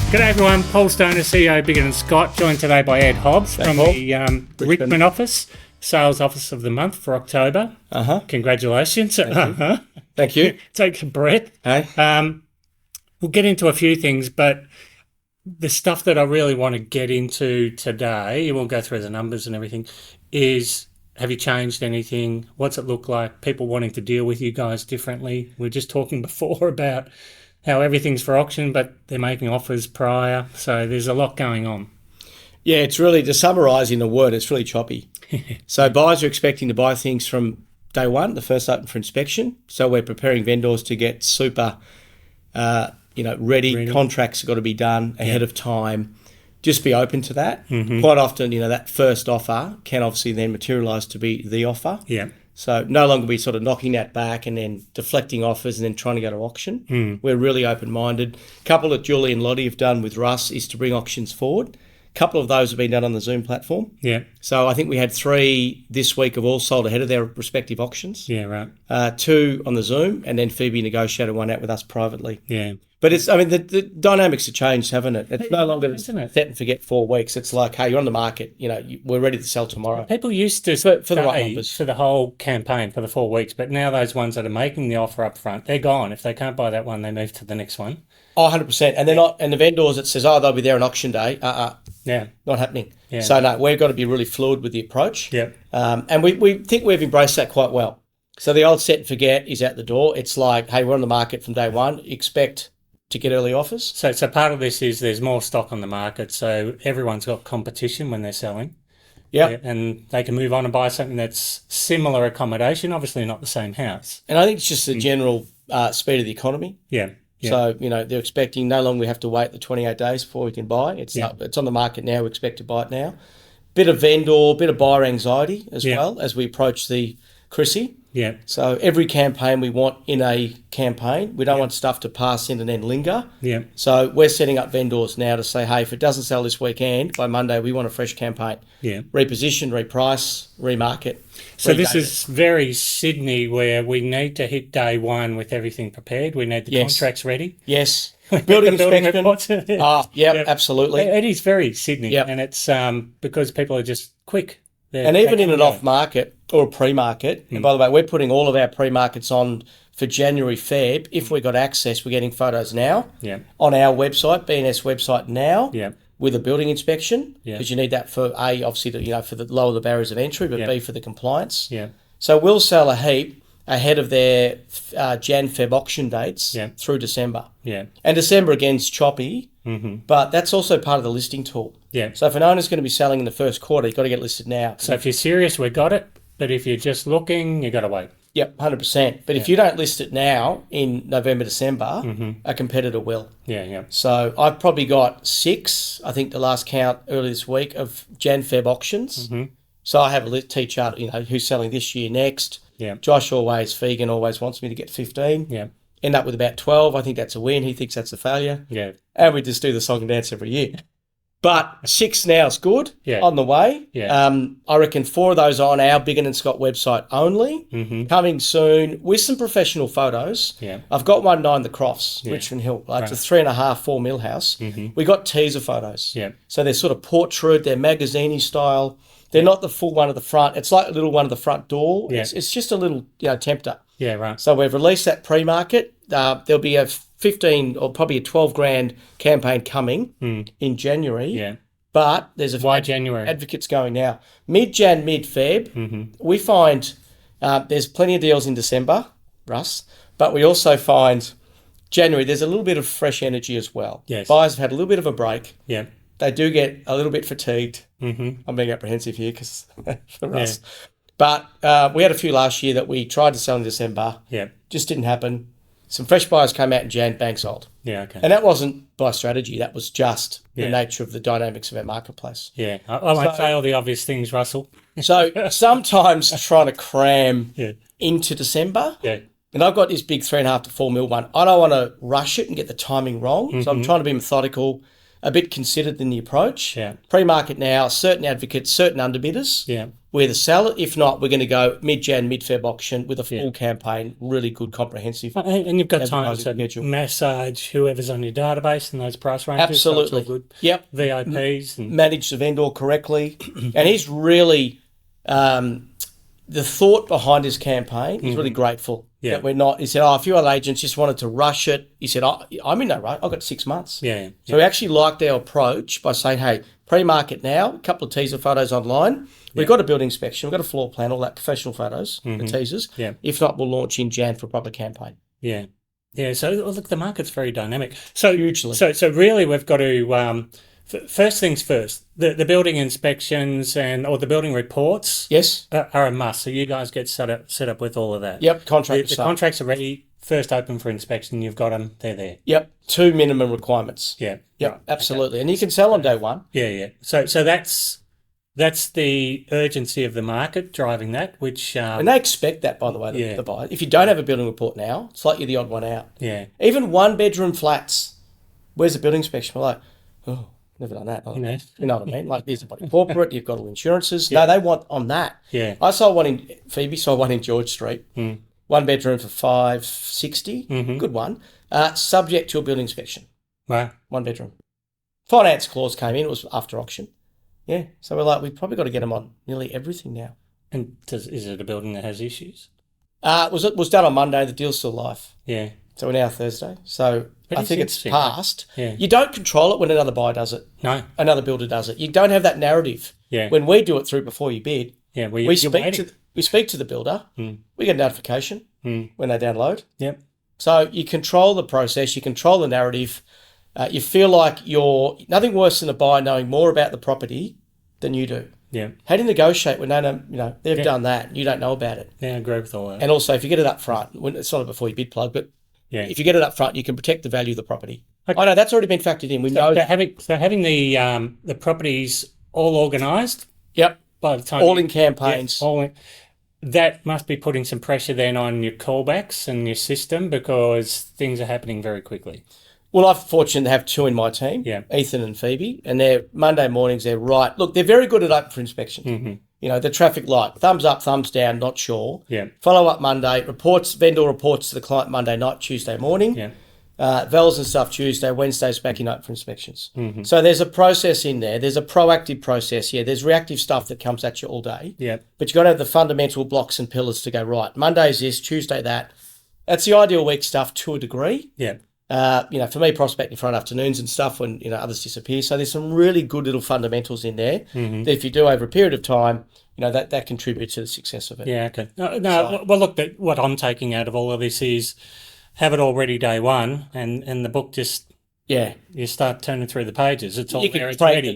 G'day everyone, Paul Stoner, CEO Bigger & Scott, joined today by Ed Hobbs from the Richmond office, sales office of the month for October. Congratulations. Thank you. Take a breath. Hey. We'll get into a few things, but the stuff that I really want to get into today, we'll go through the numbers and everything, is have you changed anything? What's it look like? People wanting to deal with you guys differently. We were just talking before about how everything's for auction, but they're making offers prior. So there's a lot going on. Yeah, it's really, to summarise in a word, it's really choppy. So buyers are expecting to buy things from day one, the first open for inspection. So we're preparing vendors to get super, ready. Contracts have got to be done ahead of time. Just be open to that. Quite often, that first offer can obviously then materialise to be the offer. Yeah. So no longer be sort of knocking that back and then deflecting offers and then trying to go to auction. We're really open-minded. A couple that Julie and Lottie have done with Russ is to bring auctions forward. A couple of those have been done on the Zoom platform. Yeah. So I think we had 3 this week have all sold ahead of their respective auctions. Yeah, right. 2 on the Zoom, and then Phoebe negotiated one out with us privately. Yeah. But the dynamics have changed, haven't it? It's no longer set and forget 4 weeks. It's like, hey, you're on the market. We're ready to sell tomorrow. People used to for the right numbers for the whole campaign for the 4 weeks, but now those ones that are making the offer up front, they're gone. If they can't buy that one, they move to the next one. Oh, 100%. And they're not. And the vendors that says, they'll be there on auction day. Yeah. Not happening. Yeah. So no, we've got to be really fluid with the approach. Yep. And we think we've embraced that quite well. So the old set and forget is out the door. It's like, hey, we're on the market from day one. Expect to get early offers. So part of this is there's more stock on the market, so everyone's got competition when they're selling. Yeah. And they can move on and buy something that's similar accommodation, obviously not the same house. And I think it's just the general speed of the economy. Yeah. Yeah. So, they're expecting no longer we have to wait the 28 days before we can buy. It's on the market now. We expect to buy it now. Bit of vendor, bit of buyer anxiety as well as we approach the Chrissy. Yeah. So every campaign we want in a campaign. We don't want stuff to pass in and then linger. Yeah. So we're setting up vendors now to say, hey, if it doesn't sell this weekend, by Monday we want a fresh campaign. Yeah. Reposition, reprice, remarket. So this is very Sydney, where we need to hit day one with everything prepared. We need the contracts ready. Yes. Building inspection. Yep. Absolutely. It is very Sydney. Yep. And it's because people are just quick. And even in an off-market or a pre-market, and by the way, we're putting all of our pre-markets on for January, Feb. If we got access, we're getting photos now on our website, BNS website now, with a building inspection, because you need that for A, obviously, for the lower the barriers of entry, but B, for the compliance. Yeah. So we'll sell a heap ahead of their Jan, Feb auction dates through December. Yeah. And December, again's choppy, but that's also part of the listing tool. Yeah. So if an owner's going to be selling in the first quarter, you've got to get listed now. So if you're serious, we got it. But if you're just looking, you got to wait. Yep, 100%. But if you don't list it now in November, December, a competitor will. Yeah, yeah. So I've probably got 6, I think the last count earlier this week, of Jan, Feb auctions. So I have a T-chart, who's selling this year, next. Yeah. Josh Fegan always wants me to get 15. Yeah. End up with about 12. I think that's a win. He thinks that's a failure. Yeah. And we just do the song and dance every year. But 6 now is good, on the way. Yeah. I reckon 4 of those are on our Bigger & Scott website only, coming soon with some professional photos. Yeah. I've got 1-9 The Crofts, Richmond Hill. It's a 3.5, 4 mil house. We got teaser photos. Yeah. So they're sort of portrait, they're magazine-y style. They're not the full one at the front. It's like a little one at the front door. Yeah. It's just a little tempter. Yeah, right. So we've released that pre-market. There'll be a 15 or probably a 12 grand campaign coming in January. Yeah. But there's Why January? Advocates going now. Mid-Jan, mid-Feb, we find there's plenty of deals in December, Russ, but we also find January, there's a little bit of fresh energy as well. Yes. Buyers have had a little bit of a break. Yeah. They do get a little bit fatigued. I'm being apprehensive here because for us. But we had a few last year that we tried to sell in December. Yeah. Just didn't happen. Some fresh buyers came out in Jan, bang sold. Yeah, okay. And that wasn't by strategy. That was just the nature of the dynamics of our marketplace. Yeah. I won't say all the obvious things, Russell. So sometimes trying to cram into December. Yeah. And I've got this big 3.5 to 4 mil one. I don't want to rush it and get the timing wrong. So I'm trying to be methodical, a bit considered in the approach. Yeah. Pre-market now, certain advocates, certain underbidders. Yeah. we're the seller. If not, we're going to go mid-Jan, mid-Feb auction with a full campaign, really good, comprehensive. And you've got time to schedule. massage whoever's on your database and those price ranges. Absolutely. So it's all good. Yep. VIPs. And manage the vendor correctly. And he's really, the thought behind his campaign, he's really grateful that we're not, he said, a few other agents just wanted to rush it. He said, I'm in no rush. I've got 6 months. Yeah. So we actually liked our approach by saying, hey, pre-market now, a couple of teaser photos online. We've got a building inspection, we've got a floor plan, all that professional photos, the teasers. Yeah. If not, we'll launch in Jan for a proper campaign. Yeah. Yeah. So look, the market's very dynamic. So hugely. So really, we've got to first things first. The building inspections or the building reports. Yes. Are a must. So you guys get set up with all of that. Yep. The contracts are ready. First open for inspection. You've got them. They're there. Yep. 2 minimum requirements. Yeah. Yep. Right. Absolutely. Okay. And you can sell on day one. Yeah. So that's the urgency of the market driving that, which... and they expect that, by the way, the buyer. If you don't have a building report now, it's like you're the odd one out. Yeah. Even one-bedroom flats, where's the building inspection? We're like, never done that. You know what I mean? Like, there's a body corporate, you've got all insurances. Yeah. No, they want on that. Yeah. I saw one in... Phoebe saw one in George Street. One bedroom for $560. Good one. Subject to a building inspection. Wow. One bedroom. Finance clause came in. It was after auction. Yeah, so we're like, we've probably got to get them on nearly everything now. And is it a building that has issues? It was done on Monday. The deal's still live. Yeah. So we're now Thursday. So I think it's passed. Yeah. You don't control it when another buyer does it. No. Another builder does it. You don't have that narrative. Yeah. When we do it through before you bid, we speak to the builder. We get a notification when they download. Yep. So you control the process. You control the narrative. You feel like you're nothing worse than a buyer knowing more about the property than you do. Yeah. How do you negotiate when they've done that and you don't know about it? Yeah, I agree with all that. And also, if you get it up front, it's not before you bid plug, but if you get it up front, you can protect the value of the property. Okay. I know that's already been factored in. We know having the properties all organised. Yep. By the time all in campaigns. That must be putting some pressure then on your callbacks and your system because things are happening very quickly. Well, I'm fortunate to have 2 in my team, Ethan and Phoebe, and they're Monday mornings, they're right. Look, they're very good at open for inspection. The traffic light, thumbs up, thumbs down, not sure. Yeah. Follow up Monday, vendor reports to the client Monday night, Tuesday morning. Yeah. Vels and stuff Tuesday, Wednesday's back in open for inspections. So there's a process in there. There's a proactive process. Yeah, there's reactive stuff that comes at you all day. Yeah. But you've got to have the fundamental blocks and pillars to go, right, Monday's this, Tuesday that. That's the ideal week stuff to a degree. Yeah. For me, prospecting Friday afternoons and stuff when, others disappear. So there's some really good little fundamentals in there that if you do over a period of time, that contributes to the success of it. Yeah, okay. Well, look, what I'm taking out of all of this is have it all ready day one and the book just, you start turning through the pages. It's all there, it's ready.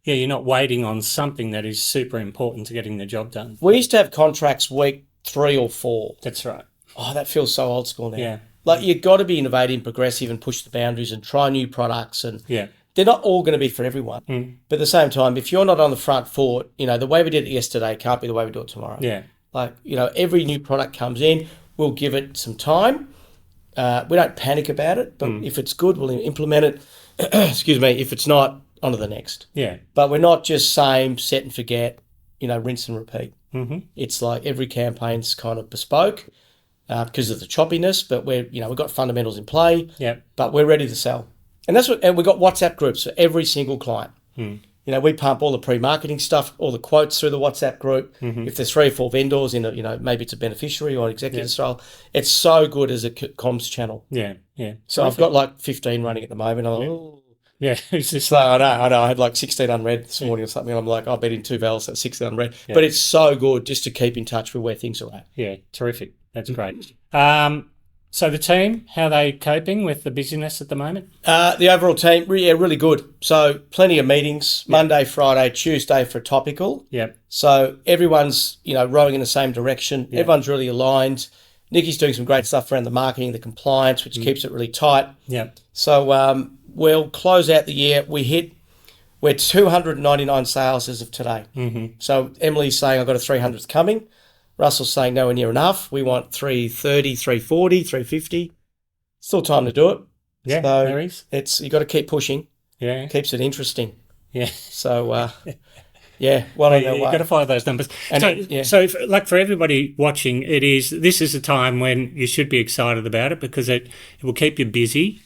You're not waiting on something that is super important to getting the job done. We used to have contracts week 3 or 4. That's right. Oh, that feels so old school now. Yeah. Like, you've got to be innovative, progressive, and push the boundaries and try new products. And they're not all going to be for everyone. But at the same time, if you're not on the front foot, the way we did it yesterday can't be the way we do it tomorrow. Yeah. Like, every new product comes in, we'll give it some time. We don't panic about it, but if it's good, we'll implement it. Excuse me. If it's not, on to the next. Yeah. But we're not just same, set and forget, rinse and repeat. It's like every campaign's kind of bespoke. Because of the choppiness, but we've got fundamentals in play. Yeah. But we're ready to sell, and we've got WhatsApp groups for every single client. We pump all the pre-marketing stuff, all the quotes through the WhatsApp group. If there's 3 or 4 vendors in maybe it's a beneficiary or an executive style. It's so good as a comms channel. Yeah. So I've got like 15 running at the moment. I'm like, oh. Yeah, it's just I know. I had like 16 unread this morning or something. And I'm like, I bet in 2 vals that's 16 unread. Yeah. But it's so good just to keep in touch with where things are at. Yeah, terrific. That's great. So the team, how are they coping with the busyness at the moment? The overall team, really good. So plenty of meetings, Monday, Friday, Tuesday for topical. Yep. So everyone's, rowing in the same direction. Yep. Everyone's really aligned. Nikki's doing some great stuff around the marketing, the compliance, which keeps it really tight. Yep. So we'll close out the year. We're 299 sales as of today. So Emily's saying I've got a 300th coming. Russell's saying nowhere near enough. We want 330, 340, 350. Still time to do it. Yeah, so there is. You've got to keep pushing. Yeah. Keeps it interesting. Yeah. So Yeah, well on their You've got way. to follow those numbers. And Like for everybody watching, this is a time when you should be excited about it because it will keep you busy.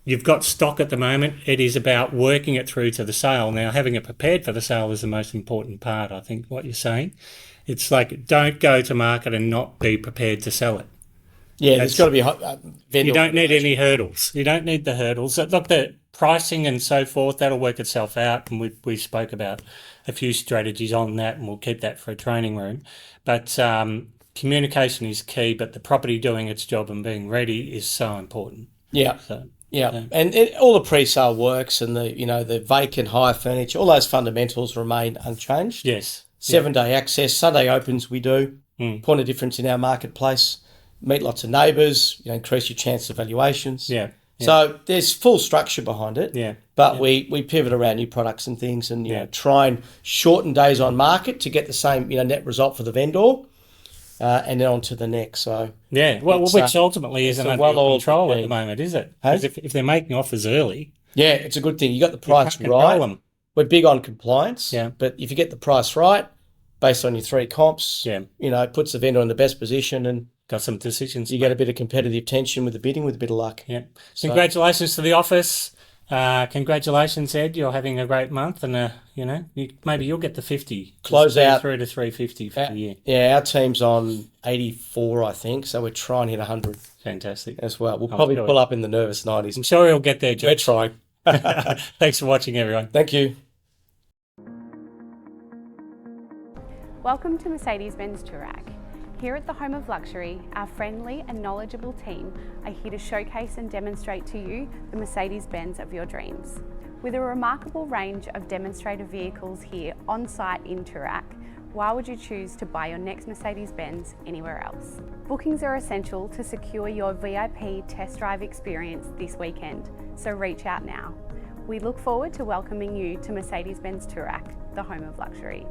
You've got stock at the moment. It is about working it through to the sale. Now, having it prepared for the sale is the most important part, I think, what you're saying. It's like, don't go to market and not be prepared to sell it. yeah, there's got to be vendor. You don't need any hurdles. You don't need the hurdles. Look, the pricing and so forth, that'll work itself out. And we spoke about a few strategies on that, and we'll keep that for a training room. But communication is key, but the property doing its job and being ready is so important. Yeah. So, yeah, and all the pre-sale works and the vacant hire furniture, all those fundamentals remain unchanged. yes. 7-day access, Sunday opens we do. Point of difference in our marketplace. Meet lots of neighbours, increase your chance of valuations. Yeah. So there's full structure behind it. Yeah. But we pivot around new products and things and try and shorten days on market to get the same net result for the vendor. And then on to the next. So yeah, well, which ultimately isn't under your control at the moment, is it? Hey? Because if they're making offers early, yeah, it's a good thing. You got the price you can't control right. them. We're big on compliance. Yeah. But if you get the price right, based on your 3 comps, Yeah. It puts the vendor in the best position and Got some decisions. you get a bit of competitive tension with the bidding with a bit of luck. Yeah. Congratulations to the office. Congratulations, Ed. You're having a great month, and maybe you'll get the 50. Close out through to 350 for the year. Yeah, our team's on 84, I think, so we're trying to hit 100 Fantastic. as well. We'll probably pull up in the nervous 90s. I'm sure he'll get there, We're George. trying. Thanks for watching, everyone. Thank you. Welcome to Mercedes-Benz Toorak. Here at the Home of Luxury, our friendly and knowledgeable team are here to showcase and demonstrate to you the Mercedes-Benz of your dreams. With a remarkable range of demonstrator vehicles here on site in Toorak, why would you choose to buy your next Mercedes-Benz anywhere else? Bookings are essential to secure your VIP test drive experience this weekend, so reach out now. We look forward to welcoming you to Mercedes-Benz Toorak, the Home of Luxury.